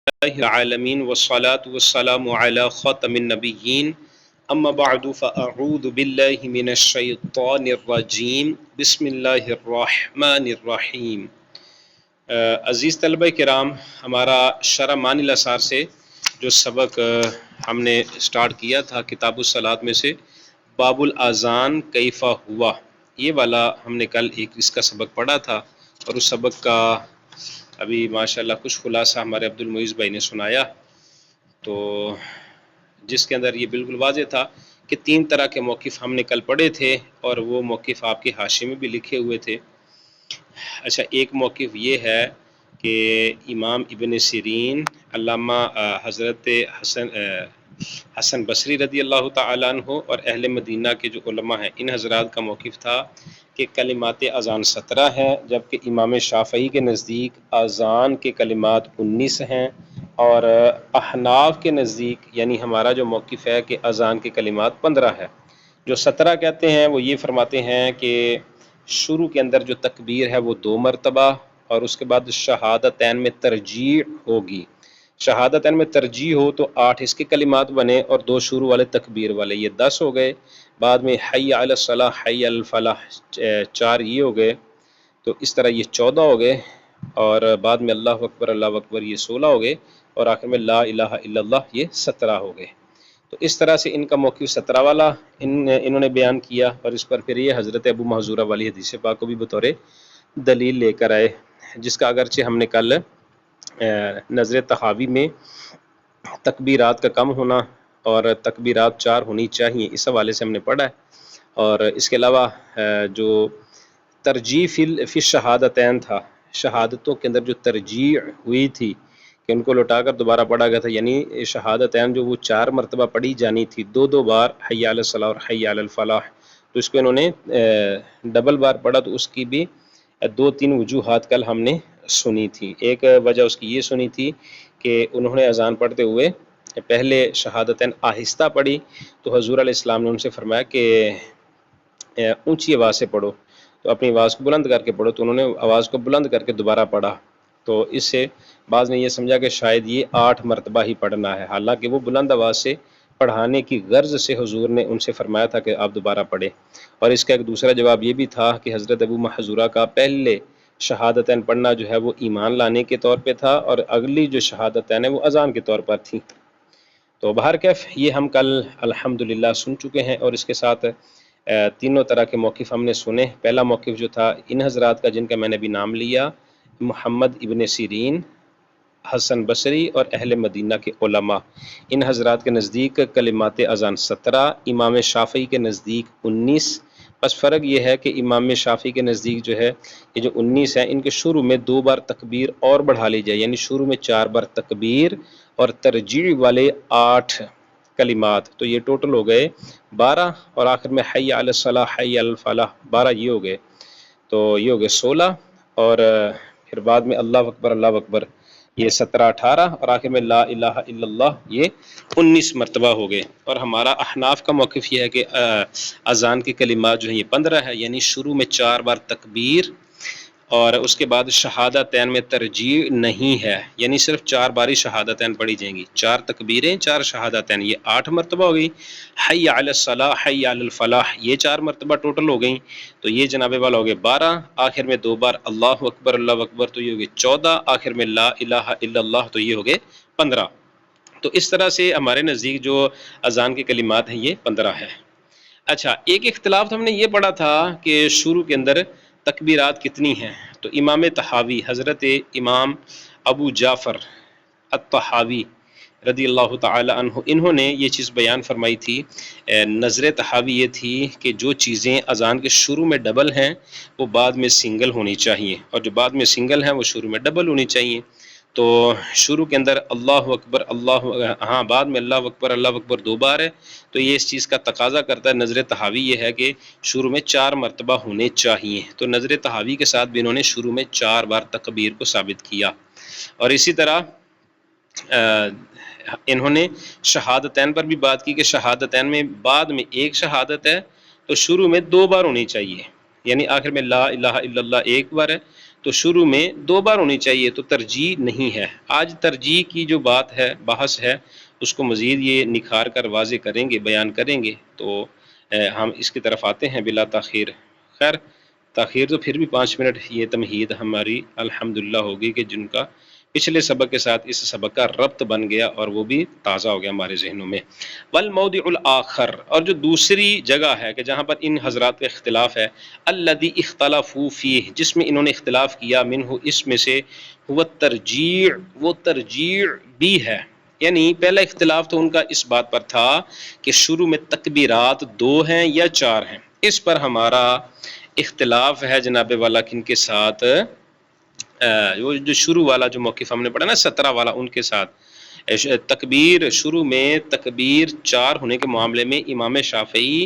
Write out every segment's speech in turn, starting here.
العالمین والصلاة والسلام علی خاتم النبیین اما بعد فاعوذ باللہ من الشیطان الرجیم بسم اللہ الرحمن الرحیم۔ عزیز طلبہ کرام، ہمارا شرح معانی الاثار سے جو سبق ہم نے سٹارٹ کیا تھا کتاب الصلاۃ میں سے باب الاذان کیف ہوا، یہ والا ہم نے کل ایک اس کا سبق پڑھا تھا، اور اس سبق کا ابھی ماشاءاللہ کچھ خلاصہ ہمارے عبد المعیز بھائی نے سنایا، تو جس کے اندر یہ بالکل واضح تھا کہ 3 طرح کے موقف ہم نے کل پڑھے تھے، اور وہ موقف آپ کے حاشیے میں بھی لکھے ہوئے تھے۔ اچھا، ایک موقف یہ ہے کہ امام ابن سیرین، علامہ حضرت حسن بصری رضی اللہ تعالیٰ عنہ اور اہل مدینہ کے جو علماء ہیں، ان حضرات کا موقف تھا کہ کلمات اذان 17 ہیں، جبکہ امام شافعی کے نزدیک اذان کے کلمات 19 ہیں، اور احناف کے نزدیک یعنی ہمارا جو موقف ہے کہ اذان کے کلمات 15 ہے۔ جو 17 کہتے ہیں وہ یہ فرماتے ہیں کہ شروع کے اندر جو تکبیر ہے وہ 2 مرتبہ، اور اس کے بعد شہادتین میں ترجیع ہوگی۔ شہادتین میں ترجیح ہو تو 8 اس کے کلمات بنے، اور 2 شروع والے تکبیر والے، یہ 10 ہو گئے۔ بعد میں حی علی الصلاح، حی علی الفلاح 4 یہ ہو گئے، تو اس طرح یہ 14 ہو گئے، اور بعد میں اللہ اکبر یہ 16 ہو گئے، اور آخر میں لا الہ الا اللہ یہ 17 ہو گئے۔ تو اس طرح سے ان کا موقف 17 والا انہوں نے بیان کیا، اور اس پر پھر یہ حضرت ابو محذورہ والی حدیث پاک کو بھی بطور دلیل لے کر آئے، جس کا اگرچہ ہم نے کل نظر تحاوی میں تکبیرات کا کم ہونا اور تکبیرات 4 ہونی چاہیے اس حوالے سے ہم نے پڑھا ہے، اور اس کے علاوہ جو ترجیح فی شہادتین تھا، شہادتوں کے اندر جو ترجیح ہوئی تھی کہ ان کو لوٹا کر دوبارہ پڑھا گیا تھا، یعنی شہادتین جو وہ 4 مرتبہ پڑھی جانی تھی، 2 بار حی علی الصلاح اور حی علی الفلاح، تو اس کو انہوں نے ڈبل بار پڑھا، تو اس کی بھی 2-3 وجوہات کل ہم نے سنی تھی۔ ایک وجہ اس کی یہ سنی تھی کہ انہوں نے اذان پڑھتے ہوئے پہلے شہادتین آہستہ پڑھی، تو حضور علیہ السلام نے ان سے فرمایا کہ اونچی آواز سے پڑھو، تو اپنی آواز کو بلند کر کے پڑھو، تو انہوں نے آواز کو بلند کر کے دوبارہ پڑھا، تو اس سے بعض نے یہ سمجھا کہ شاید یہ 8 مرتبہ ہی پڑھنا ہے، حالانکہ وہ بلند آواز سے پڑھانے کی غرض سے حضور نے ان سے فرمایا تھا کہ آپ دوبارہ پڑھیں۔ اور اس کا ایک دوسرا جواب یہ بھی تھا کہ حضرت ابو محذورہ کا پہلے شہادتین پڑھنا جو ہے وہ ایمان لانے کے طور پہ تھا، اور اگلی جو شہادتین ہے وہ اذان کے طور پر تھی۔ تو بہرکیف یہ ہم کل الحمدللہ سن چکے ہیں، اور اس کے ساتھ 3 طرح کے موقف ہم نے سنے۔ پہلا موقف جو تھا ان حضرات کا جن کا میں نے بھی نام لیا، محمد ابن سیرین، حسن بصری اور اہل مدینہ کے علماء، ان حضرات کے نزدیک کلمات اذان 17، امام شافعی کے نزدیک 19۔ بس فرق یہ ہے کہ امام شافعی کے نزدیک جو ہے یہ جو 19 ہیں، ان کے شروع میں 2 بار تکبیر اور بڑھا لی جائے، یعنی شروع میں 4 بار تکبیر اور ترجیع والے 8 کلمات، تو یہ ٹوٹل ہو گئے 12، اور آخر میں حی علی الصلاح حی علی الفلاح 12 یہ ہو گئے، تو یہ ہو گئے 16، اور پھر بعد میں اللہ اکبر یہ 17-18، اور آخر میں لا الہ الا اللہ یہ 19 مرتبہ ہو گئے۔ اور ہمارا احناف کا موقف یہ ہے کہ اذان کے کلمات جو ہیں یہ 15 ہے، یعنی شروع میں 4 بار تکبیر اور اس کے بعد شہادتین میں ترجیع نہیں ہے، یعنی صرف 4 باری شہادتین پڑھی جائیں گی، 4 تکبیریں 4 شہادتین، یہ 8 مرتبہ ہو گئی۔ حی علی الصلاح حی علی الفلاح یہ 4 مرتبہ ٹوٹل ہو گئیں، تو یہ جناب والا ہو گئے 12، آخر میں 2 بار اللہ اکبر تو یہ ہو گئے 14، آخر میں لا الہ الا اللہ تو یہ ہو گئے 15۔ تو اس طرح سے ہمارے نزدیک جو اذان کے کلمات ہیں یہ 15 ہے۔ اچھا، ایک اختلاف تو ہم نے یہ پڑھا تھا کہ شروع کے اندر تکبیرات کتنی ہیں، تو امام طحاوی حضرت امام ابو جعفر الطحاوی رضی اللہ تعالی عنہ، انہوں نے یہ چیز بیان فرمائی تھی۔ نظر طحاوی یہ تھی کہ جو چیزیں اذان کے شروع میں ڈبل ہیں وہ بعد میں سنگل ہونی چاہیے، اور جو بعد میں سنگل ہیں وہ شروع میں ڈبل ہونی چاہیے۔ تو شروع کے اندر اللہ اکبر بعد میں اللہ اکبر 2 بار ہے، تو یہ اس چیز کا تقاضا کرتا ہے، نظر طحاوی یہ ہے کہ شروع میں 4 مرتبہ ہونے چاہیے، تو نظر طحاوی کے ساتھ بھی انہوں نے شروع میں 4 بار تکبیر کو ثابت کیا۔ اور اسی طرح انہوں نے شہادتین پر بھی بات کی کہ شہادتین میں بعد میں ایک شہادت ہے تو شروع میں 2 بار ہونی چاہیے، یعنی آخر میں لا الہ الا اللہ 1 بار ہے، تو شروع میں 2 بار ہونی چاہیے، تو ترجیح نہیں ہے۔ آج ترجیح کی جو بات ہے، بحث ہے، اس کو مزید یہ نکھار کر واضح کریں گے، بیان کریں گے، تو ہم اس کی طرف آتے ہیں بلا تاخیر۔ خیر تاخیر تو پھر بھی 5 منٹ، یہ تمہید ہماری الحمدللہ ہوگی کہ جن کا پچھلے سبق کے ساتھ اس سبق کا ربط بن گیا اور وہ بھی تازہ ہو گیا ہمارے ذہنوں میں۔ والموضع الآخر، اور جو دوسری جگہ ہے کہ جہاں پر ان حضرات کا اختلاف ہے، الذی اختلفوا فیہ، جس میں انہوں نے اختلاف کیا، منہ، اس میں سے، هو الترجیع، وہ ترجیع بھی ہے۔ یعنی پہلا اختلاف تو ان کا اس بات پر تھا کہ شروع میں تکبیرات 2 ہیں یا 4 ہیں۔ اس پر ہمارا اختلاف ہے جناب والا کن کے ساتھ، وہ جو شروع والا جو موقف ہم نے پڑھا نا 17 والا، ان کے ساتھ تکبیر، شروع میں تکبیر 4 ہونے کے معاملے میں امام شافعی،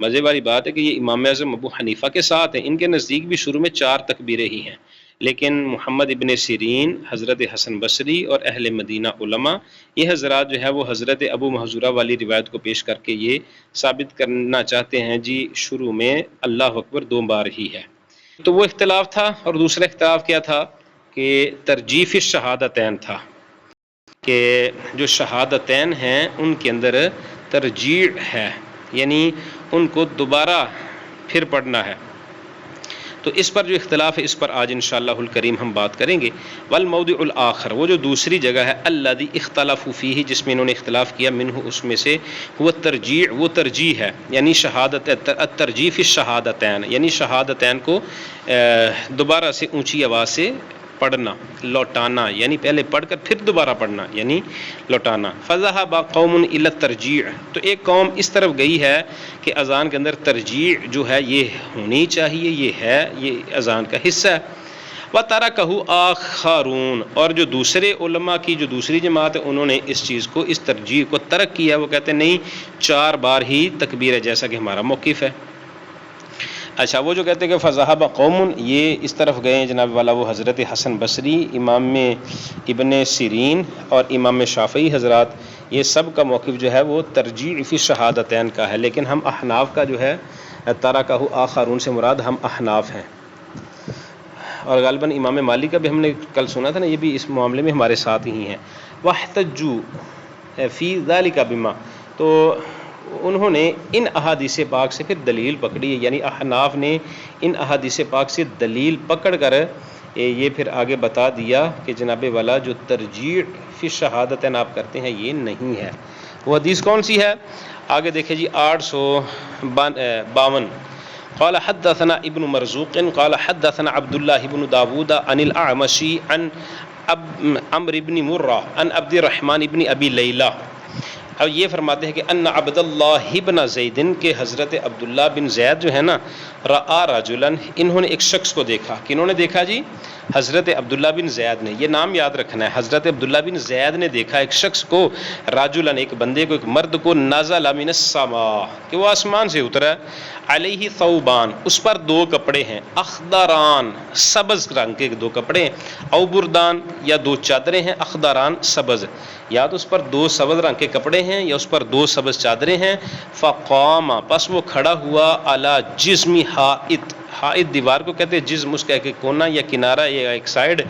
مزے والی بات ہے کہ یہ امام اعظم ابو حنیفہ کے ساتھ ہیں، ان کے نزدیک بھی شروع میں 4 تکبیریں ہی ہیں، لیکن محمد ابن سیرین، حضرت حسن بصری اور اہل مدینہ علماء، یہ حضرات جو ہے وہ حضرت ابو محذورہ والی روایت کو پیش کر کے یہ ثابت کرنا چاہتے ہیں جی شروع میں اللہ اکبر 2 بار ہی ہے۔ تو وہ اختلاف تھا، اور دوسرا اختلاف کیا تھا کہ ترجیح فی الشہادتین تھا، کہ جو شہادتین ہیں ان کے اندر ترجیح ہے، یعنی ان کو دوبارہ پھر پڑھنا ہے۔ تو اس پر جو اختلاف ہے، اس پر آج انشاءاللہ الکریم ہم بات کریں گے۔ والموضع الآخر، وہ جو دوسری جگہ ہے، الذی اختلفوا فیہ، جس میں انہوں نے اختلاف کیا، منہ، اس میں سے، وہ ترجیح، وہ ترجیح ہے، یعنی شہادت، الترجیح فی الشہادتین، یعنی شہادتین کو دوبارہ سے اونچی آواز سے پڑھنا، لوٹانا، یعنی پہلے پڑھ کر پھر دوبارہ پڑھنا، یعنی لوٹانا۔ فذهب قوم الى الترجیع، تو ایک قوم اس طرف گئی ہے کہ اذان کے اندر ترجیع جو ہے یہ ہونی چاہیے، یہ ہے، یہ اذان کا حصہ ہے۔ وَتَرَكَهُ آخَرُونَ، اور جو دوسرے علماء کی جو دوسری جماعت ہے، انہوں نے اس چیز کو، اس ترجیح کو ترک کیا، وہ کہتے ہیں نہیں 4 بار ہی تکبیر ہے، جیسا کہ ہمارا موقف ہے۔ اچھا، وہ جو کہتے ہیں کہ فذهب قوم، یہ اس طرف گئے جناب والا وہ حضرت حسن بصری، امام ابن سیرین اور امام شافعی حضرات، یہ سب کا موقف جو ہے وہ ترجیح فی شہادتین کا ہے، لیکن ہم احناف کا جو ہے ترکہ آخرون سے مراد ہم احناف ہیں، اور غالباً امام مالک کا بھی ہم نے کل سنا تھا نا، یہ بھی اس معاملے میں ہمارے ساتھ ہی ہیں۔ وَاحْتَجُّوا فِي ذَلِكَ بِمَا، تو انہوں نے ان احادیث پاک سے پھر دلیل پکڑی، یعنی احناف نے ان احادیث پاک سے دلیل پکڑ کر یہ پھر آگے بتا دیا کہ جناب والا جو ترجیح فی شہادتین آپ کرتے ہیں یہ نہیں ہے۔ وہ حدیث کون سی ہے؟ آگے دیکھیں جی، 852، قال حدثنا ابن مرزوق قال حدثنا عبد الله بن داود عن الاعمش عن عمرو بن مرہ عن عبد الرحمن بن ابی لیلہ۔ اب یہ فرماتے ہیں کہ ان عبد اللہ بن زید، کہ حضرت عبداللہ بن زید جو ہے نا، رآ رجلا، انہوں نے ایک شخص کو دیکھا، کنہوں نے دیکھا جی؟ حضرت عبداللہ بن زید نے، یہ نام یاد رکھنا ہے، حضرت عبداللہ بن زید نے دیکھا ایک شخص کو، رجلا، ایک بندے کو، ایک مرد کو، نزل من السماء، کہ وہ آسمان سے اترا، علیہ ثوبان، اس پر 2 کپڑے ہیں، اخضران، سبز رنگ کے 2 کپڑے ہیں، او بردان، یا 2 چادریں ہیں، اخضران، سبز، یا تو اس پر 2 سبز رنگ کے کپڑے ہیں یا اس پر 2 سبز چادریں ہیں۔ فقام، پس وہ کھڑا ہوا، علی جسم حائط، حائط دیوار کو کہتے ہیں، جسم اس کا ایک کونا یا کنارہ یا ایک سائڈ،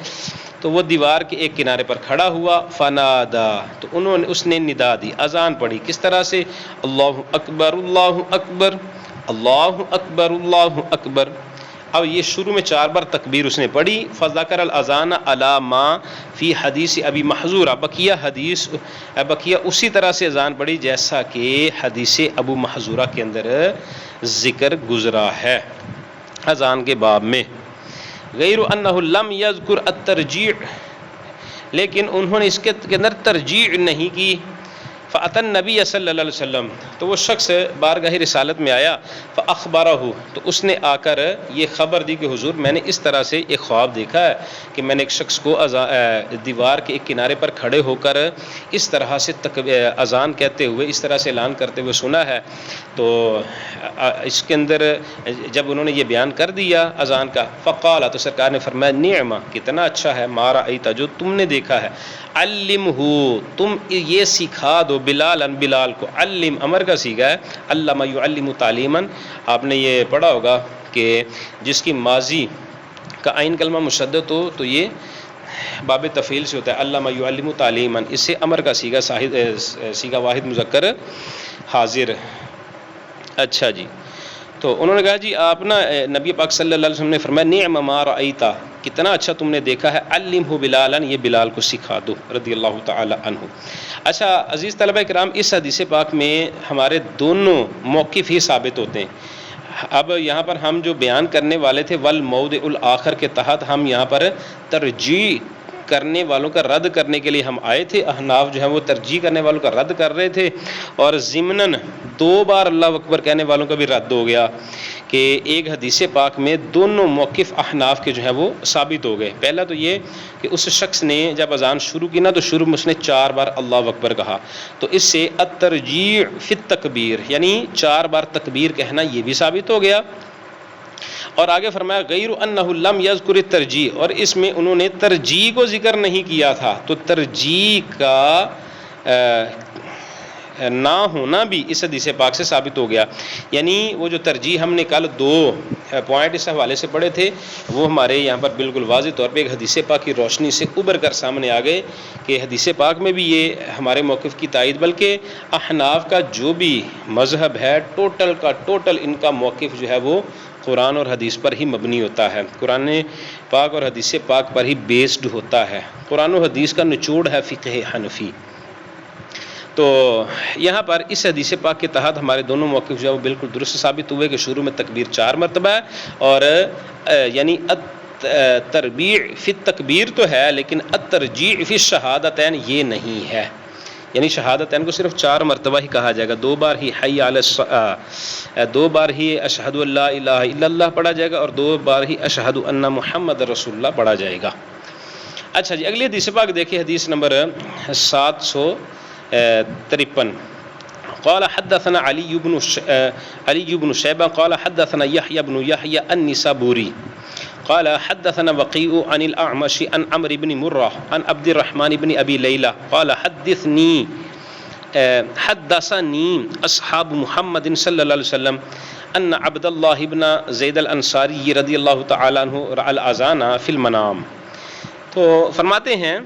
تو وہ دیوار کے ایک کنارے پر کھڑا ہوا، فنادا، تو اس نے ندا دی، اذان پڑھی، کس طرح سے؟ اللہ اکبر اللہ اکبر اللہ اکبر اللہ اکبر۔ اب یہ شروع میں 4 بار تکبیر اس نے پڑھی، فذکر الاذان علی ما فی حدیث ابی محذورہ، بقیہ اسی طرح سے اذان پڑھی جیسا کہ حدیث ابو محذورہ کے اندر ذکر گزرا ہے اذان کے باب میں۔ غیر انہ لم یذکر الترجیع، لیکن انہوں نے اس کے اندر ترجیع نہیں کی۔ فأتی النبی صلی اللہ علیہ وسلم، تو وہ شخص بارگاہ رسالت میں آیا، فأخبرہ، تو اس نے آ کر یہ خبر دی کہ حضور میں نے اس طرح سے ایک خواب دیکھا ہے کہ میں نے ایک شخص کو دیوار کے ایک کنارے پر کھڑے ہو کر اس طرح سے اذان کہتے ہوئے، اس طرح سے اعلان کرتے ہوئے سنا ہے۔ تو اس کے اندر جب انہوں نے یہ بیان کر دیا اذان کا، فقال، تو سرکار نے فرمایا، نعمہ، کتنا اچھا ہے، ما رأیت، جو تم نے دیکھا ہے، علمہ، تم یہ سکھا دو، بلال کو، علم امر کا صیغہ ہے، علم یعلم تعلیما، آپ نے یہ پڑھا ہوگا کہ جس کی ماضی کا عین کلمہ مشدد ہو تو یہ باب تفعیل سے ہوتا ہے، علامہ یعلم تعلیما، اس سے امر کا صیغہ واحد مذکر حاضر۔ اچھا جی، تو انہوں نے کہا جی آپ نا نبی پاک صلی اللہ علیہ وسلم نے فرمایا نعم ما رأیت، کتنا اچھا تم نے دیکھا ہے، علمہ بلالا، یہ بلال کو سکھا دو رضی اللہ تعالی عنہ۔ اچھا عزیز طلبہ کرام، اس حدیث پاک میں ہمارے دونوں موقف ہی ثابت ہوتے ہیں۔ اب یہاں پر ہم جو بیان کرنے والے تھے والموضع الآخر کے تحت ہم یہاں پر ترجیح کرنے والوں کا رد کرنے کے لیے ہم آئے تھے۔ احناف جو ہے وہ ترجیح کرنے والوں کا رد کر رہے تھے، اور ضمناً 2 بار اللہ اکبر کہنے والوں کا بھی رد ہو گیا کہ ایک حدیث پاک میں دونوں موقف احناف کے جو ہے وہ ثابت ہو گئے۔ پہلا تو یہ کہ اس شخص نے جب اذان شروع کی نا تو شروع میں اس نے 4 بار اللہ اکبر کہا، تو اس سے الترجیع فی التکبیر یعنی 4 بار تکبیر کہنا یہ بھی ثابت ہو گیا۔ اور آگے فرمایا غیر انہ لم یذکر الترجیح، اور اس میں انہوں نے ترجیح کو ذکر نہیں کیا تھا، تو ترجیح کا نہ ہونا بھی اس حدیث پاک سے ثابت ہو گیا۔ یعنی وہ جو ترجیح ہم نے کل 2 پوائنٹ اس حوالے سے پڑھے تھے وہ ہمارے یہاں پر بالکل واضح طور پہ ایک حدیث پاک کی روشنی سے ابھر کر سامنے آ گئے کہ حدیث پاک میں بھی یہ ہمارے موقف کی تائید، بلکہ احناف کا جو بھی مذہب ہے ٹوٹل کا ٹوٹل ان کا موقف جو ہے وہ قرآن اور حدیث پر ہی مبنی ہوتا ہے، قرآن پاک اور حدیث پاک پر ہی بیسڈ ہوتا ہے۔ قرآن و حدیث کا نچوڑ ہے فقہ حنفی۔ تو یہاں پر اس حدیث پاک کے تحت ہمارے دونوں موقف جو ہے وہ بالکل درست ثابت ہوئے کہ شروع میں تکبیر 4 مرتبہ ہے، اور یعنی تربیع فی التکبیر تو ہے لیکن الترجیع فی الشہادتین یہ نہیں ہے، یعنی شہادتین کو صرف 4 مرتبہ ہی کہا جائے گا، 2 بار ہی حی علی الصلاۃ، 2 بار ہی اشہد ان لا الہ الا اللہ پڑھا جائے گا، اور 2 بار ہی اشہد ان محمد رسول اللہ پڑھا جائے گا۔ اچھا جی، اگلی حدیث پاک دیکھیں، حدیث نمبر 753۔ قال حدثنا علي بن شيبة قال حدثنا يحيى بن يحيى النسابوري قال حدثنا وقيع عن الأعمش عن عمرو بن مرة عن عبد الرحمن بن أبي ليلى قال حدثني أصحاب محمد صلى الله عليه وسلم أن عبد الله بن زيد الأنصاري رضي الله تعالى عنه رأى الأذان في المنام۔ تو فرماتے ہیں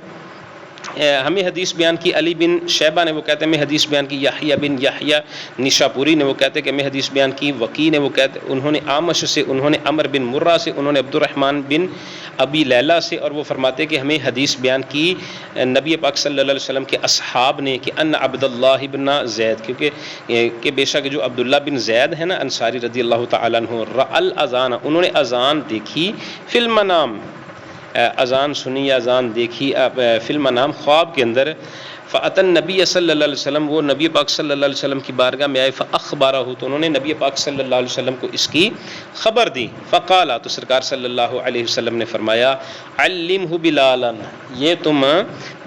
ہمیں حدیث بیان کی علی بن شیبہ نے، وہ کہتے ہیں میں حدیث بیان کی یحییٰ بن یحییٰ نشاپوری نے، وہ کہتے ہیں کہ میں حدیث بیان کی وقیع نے، وہ کہتے انہوں نے آمش سے، انہوں نے عمر بن مرہ سے، انہوں نے عبد الرحمن بن ابی لیلہ سے، اور وہ فرماتے کہ ہمیں حدیث بیان کی نبی پاک صلی اللہ علیہ وسلم کے اصحاب نے کہ ان عبداللہ بن زید، کیونکہ کہ بے شک جو عبداللہ بن زید ہے نا انصاری رضی اللہ تعالیٰ عنہ، رأى الاذان، انہوں نے اذان دیکھی، فی المنام، اذان سنی یا اذان دیکھی فی المنام، خواب کے اندر، فأتی النبی صلی اللہ علیہ وسلم، وہ نبی پاک صلی اللہ علیہ وسلم کی بارگاہ میں آئے، فأخبرہ، تو انہوں نے نبی پاک صلی اللہ علیہ وسلم کو اس کی خبر دی، فقالا، تو سرکار صلی اللہ علیہ وسلم نے فرمایا علمہ بلالا، یہ تم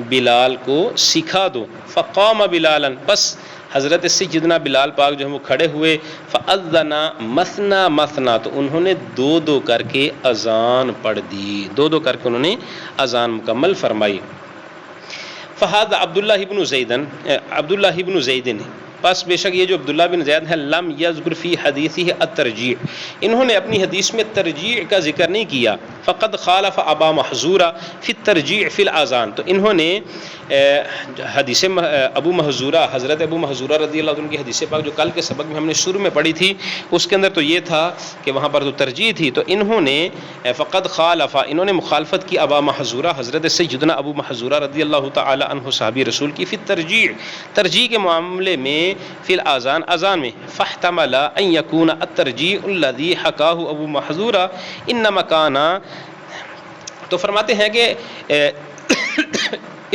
بلال کو سکھا دو، فقام بلالا، بس حضرت سیدنا بلال پاک جو ہیں وہ کھڑے ہوئے، فأذن مثنى مثنى، تو انہوں نے 2 کر کے اذان پڑھ دی، 2 کر کے انہوں نے اذان مکمل فرمائی۔ فہذا عبداللہ بن زید، پس بے شک یہ جو عبداللہ بن زید ہے، لم یذکر فی حدیثہ الترجیح، انہوں نے اپنی حدیث میں ترجیح کا ذکر نہیں کیا، فقد خالف ابا محذورہ فی الترجیح فی الاذان، تو انہوں نے حدیث ابو محذورہ، حضرت ابو محذورہ رضی اللہ عنہ کی حدیث پاک جو کل کے سبق میں ہم نے شروع میں پڑھی تھی، اس کے اندر تو یہ تھا کہ وہاں پر تو ترجیح تھی، تو انہوں نے فقد خالف، انہوں نے مخالفت کی ابا محذورہ، حضرت سیدنا ابو محذورہ رضی اللہ تعالی عنہ صحابی رسول کی، فی الترجیح، ترجیح کے معاملے میں، فی الاذان، اذان میں، فاحتمل ان یکون الترجیح الذی حکاہ ابو محذورہ انما کان، تو فرماتے ہیں کہ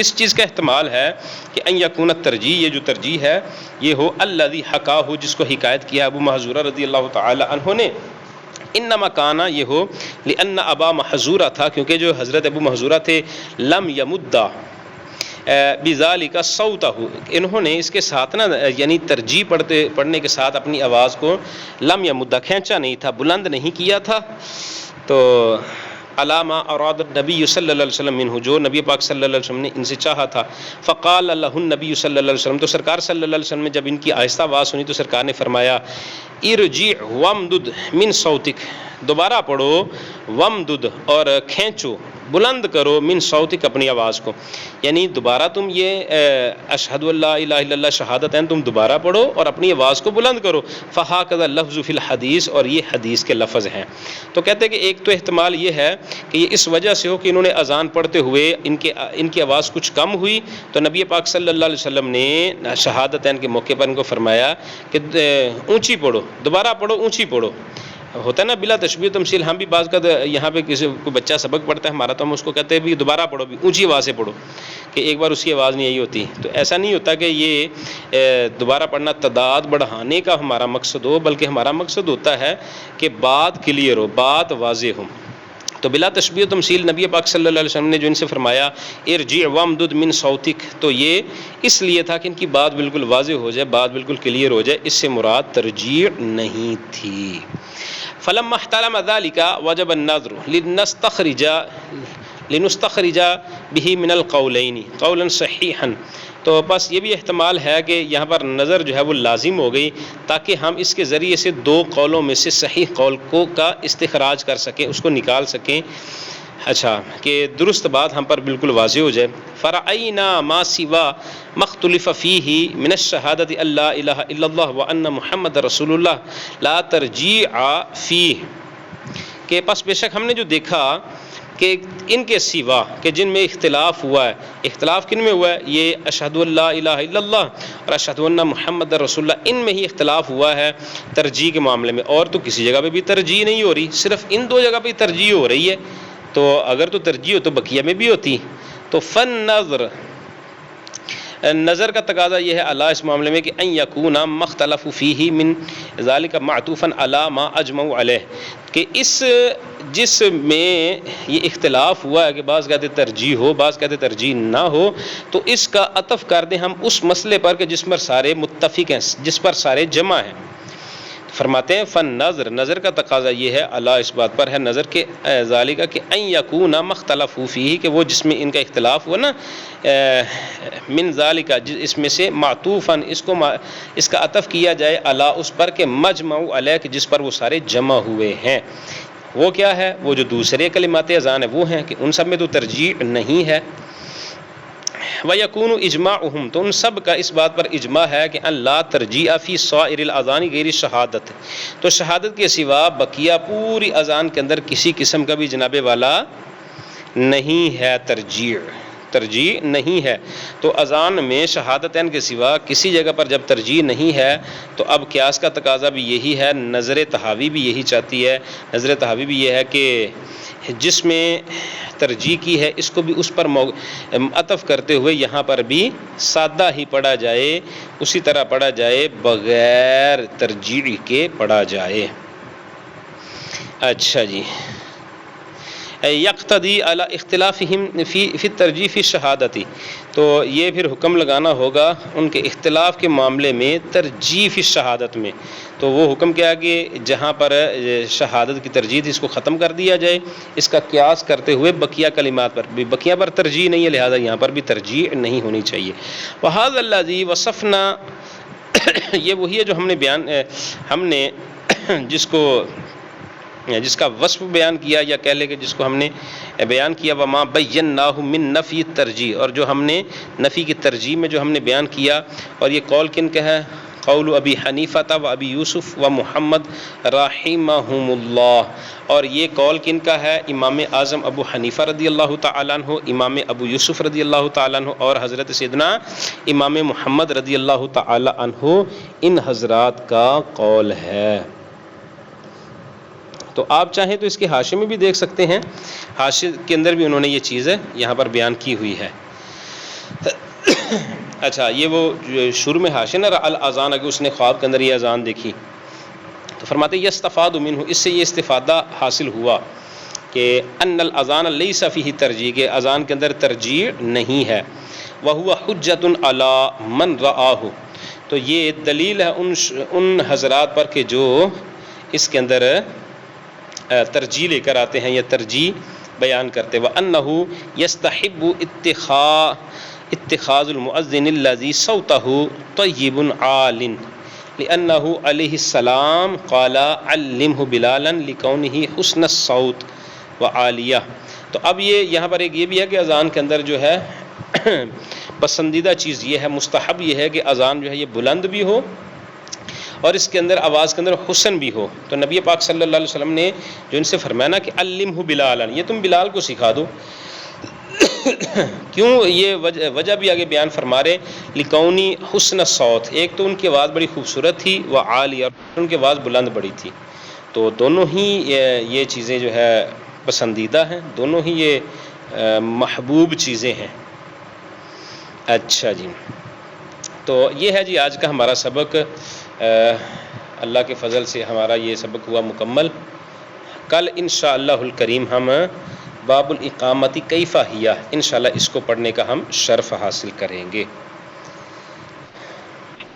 اس چیز کا احتمال ہے کہ ان یکون الترجیح، یہ جو ترجیح ہے یہ ہو الذی حکاہ، جس کو حکایت کیا ابو محذورہ رضی اللہ تعالی عنہ نے، انما کانا، یہ ہو لان ابا محذورہ تھا، کیونکہ جو حضرت ابو محذورہ تھے، لم یمدہ بذالک صوتہ، انہوں نے اس کے ساتھ نا یعنی ترجیح پڑھنے کے ساتھ اپنی آواز کو لم یمدہ، کھینچا نہیں تھا، بلند نہیں کیا تھا، تو علامہ اراد النبی صلی اللہ علیہ وسلم منہ، جو نبی پاک صلی اللہ علیہ وسلم نے ان سے چاہا تھا. فقال لہ النبی صلی اللہ علیہ وسلم، تو سرکار صلی اللہ علیہ وسلم نے جب ان کی آہستہ آواز سنی تو سرکار نے فرمایا ارجع وامدد من صوتک، دوبارہ پڑھو، وامدد اور کھینچو، بلند کرو، من صوتک اپنی آواز کو، یعنی دوبارہ تم یہ اشہد ان لا الہ الا اللہ شہادتین تم دوبارہ پڑھو اور اپنی آواز کو بلند کرو. فہاکذا اللفظ فی الحدیث، اور یہ حدیث کے لفظ ہیں. تو کہتے ہیں کہ ایک تو احتمال یہ ہے کہ یہ اس وجہ سے ہو کہ انہوں نے اذان پڑھتے ہوئے ان کی آواز کچھ کم ہوئی، تو نبی پاک صلی اللہ علیہ وسلم نے شہادتین کے موقع پر ان کو فرمایا کہ اونچی پڑھو، دوبارہ پڑھو، اونچی پڑھو. ہوتا ہے نا بلا تشبیہ تمثیل، ہم بھی بعض کا یہاں پہ کسی کوئی بچہ سبق پڑھتا ہے ہمارا، تو ہم اس کو کہتے ہیں بھی دوبارہ پڑھو، بھی اونچی آواز سے پڑھو، کہ ایک بار اس کی آواز نہیں آئی ہوتی. تو ایسا نہیں ہوتا کہ یہ دوبارہ پڑھنا تعداد بڑھانے کا ہمارا مقصد ہو، بلکہ ہمارا مقصد ہوتا ہے کہ بات کلیئر ہو، بات واضح ہو. تو بلا تشبیہ تمثیل نبی پاک صلی اللہ علیہ وسلم نے جو ان سے فرمایا ارجع وامدد من صوتک، تو یہ اس لیے تھا کہ ان کی بات بالکل واضح ہو جائے، بات بالکل کلیئر ہو جائے، اس سے مراد ترجیع نہیں تھی. فلما احتلم ذلك وجب النظر لنستخرج به من القولین قولا صحیحا. تو بس یہ بھی احتمال ہے کہ یہاں پر نظر جو ہے وہ لازم ہو گئی تاکہ ہم اس کے ذریعے سے دو قولوں میں سے صحیح قول کا استخراج کر سکیں، اس کو نکال سکیں، اچھا، کہ درست بات ہم پر بالکل واضح ہو جائے. فرعینا ما سوا مختلف فیہ من الشہادۃ اللہ الہ الا اللہ وان محمد رسول اللہ لا ترجیع فیہ، کہ پس بے شک ہم نے جو دیکھا کہ ان کے سوا کہ جن میں اختلاف ہوا ہے، اختلاف کن میں ہوا ہے؟ یہ اشہد ان لا الہ الا اللہ اور اشہد ان محمد رسول اللہ، ان میں ہی اختلاف ہوا ہے ترجیح کے معاملے میں، اور تو کسی جگہ پہ بھی ترجیح نہیں ہو رہی، صرف ان دو جگہ پہ ترجیح ہو رہی ہے. تو اگر تو ترجیح ہو تو بقیہ میں بھی ہوتی. تو فن نظر کا تقاضا یہ ہے اللہ اس معاملے میں کہ ان یکون مختلف فیہ من ذالک معطوفا علی ما اجمعوا علیہ، کہ اس جس میں یہ اختلاف ہوا ہے کہ بعض کہتے ترجیح ہو، بعض کہتے ترجیح نہ ہو، تو اس کا عطف کر دیں ہم اس مسئلے پر کہ جس پر سارے متفق ہیں، جس پر سارے جمع ہیں. فرماتے ہیں فن نظر کا تقاضا یہ ہے اللہ اس بات پر ہے نظر کے ذالک کہ ان یکون مختلف فیہ، کہ وہ جس میں ان کا اختلاف ہوا نا من ذالک، اس میں سے معطوفاً اس کا عطف کیا جائے اللہ اس پر کہ مجمع علیہ، کہ جس پر وہ سارے جمع ہوئے ہیں. وہ کیا ہے؟ وہ جو دوسرے کلمات اذان ہیں وہ ہیں کہ ان سب میں تو ترجیح نہیں ہے. وَيَكُونُ إِجْمَاعُهُمْ، تو ان سب کا اس بات پر اجماع ہے کہ ان لا ترجیع فی سائر الاذان غیر شہادت، تو شہادت کے سوا بقیہ پوری اذان کے اندر کسی قسم کا بھی جناب والا نہیں ہے، ترجیح نہیں ہے. تو اذان میں شہادتین کے سوا کسی جگہ پر جب ترجیح نہیں ہے تو اب قیاس کا تقاضا بھی یہی ہے، نظر تہاوی بھی یہی چاہتی ہے. نظر تہاوی بھی یہ ہے کہ جس میں ترجیح کی ہے اس کو بھی اس پر عطف کرتے ہوئے یہاں پر بھی سادہ ہی پڑھا جائے، اسی طرح پڑھا جائے، بغیر ترجیح کے پڑھا جائے. اچھا جی، یقتدی علی اختلافہم فی الترجیح فی الشہادتی، تو یہ پھر حکم لگانا ہوگا ان کے اختلاف کے معاملے میں ترجیح فی الشہادت میں. تو وہ حکم کیا کہ جہاں پر شہادت کی ترجیح تھی اس کو ختم کر دیا جائے، اس کا قیاس کرتے ہوئے بقیہ کلمات پر بھی، بقیہ پر ترجیح نہیں ہے لہذا یہاں پر بھی ترجیح نہیں ہونی چاہیے. وَهَذَا الَّذِي وَصَفْنَا، یہ وہی ہے جو ہم نے جس کا وصف بیان کیا، یا کہہ لے کہ جس کو ہم نے بیان کیا، وما بیناہ من نفی الترجیح، اور جو ہم نے نفی کی ترجیح میں جو ہم نے بیان کیا. اور یہ قول کن کا ہے؟ قول ابی حنیفہ و ابی یوسف و محمد رحمہم اللہ. اور یہ قول کن کا ہے؟ امام اعظم ابو حنیفہ رضی اللہ تعالیٰ عنہ، امام ابو یوسف رضی اللہ تعالیٰ عنہ، اور حضرت سیدنا امام محمد رضی اللہ تعالیٰ عنہ، ان حضرات کا قول ہے. تو آپ چاہیں تو اس کے حاشیے میں بھی دیکھ سکتے ہیں، حاشیے کے اندر بھی انہوں نے یہ چیزیں یہاں پر بیان کی ہوئی ہے. اچھا، یہ وہ شروع میں حاشیہ نہ الاذان، کہ اس نے خواب کے اندر یہ اذان دیکھی، تو فرماتے یستفاد منہ، اس سے یہ استفادہ حاصل ہوا کہ ان الاذان لیس فیہ ترجیح، کہ اذان کے اندر ترجیح نہیں ہے. وہو حجۃ علی من رآہ، تو یہ دلیل ہے ان حضرات پر کہ جو اس کے اندر ترجیح لے کر آتے ہیں یا ترجیح بیان کرتے وَأَنَّهُ يَسْتَحِبُّ اتخاذ المؤذن الذي صوته طيب عال لأنه علیہ السلام قال علمه بلالا لكونه حسن الصوت وعالیہ. تو اب یہاں پر ایک یہ بھی ہے کہ اذان کے اندر جو ہے پسندیدہ چیز یہ ہے، مستحب یہ ہے کہ اذان جو ہے یہ بلند بھی ہو اور اس کے اندر آواز کے اندر حسن بھی ہو. تو نبی پاک صلی اللہ علیہ وسلم نے جو ان سے فرمایا نا کہ علمہ بلالا، یہ تم بلال کو سکھا دو. کیوں؟ یہ وجہ بھی آگے بیان فرما رہے لکونی حسن الصوت، ایک تو ان کی آواز بڑی خوبصورت تھی، وہ عالیہ، ان کی آواز بلند بڑی تھی. تو دونوں ہی یہ چیزیں جو ہے پسندیدہ ہیں، دونوں ہی یہ محبوب چیزیں ہیں. اچھا جی، تو یہ ہے جی آج کا ہمارا سبق. اللہ کے فضل سے ہمارا یہ سبق ہوا مکمل. کل انشاءاللہ الکریم ہم باب الاقامت کیف ہی انشاءاللہ اس کو پڑھنے کا ہم شرف حاصل کریں گے.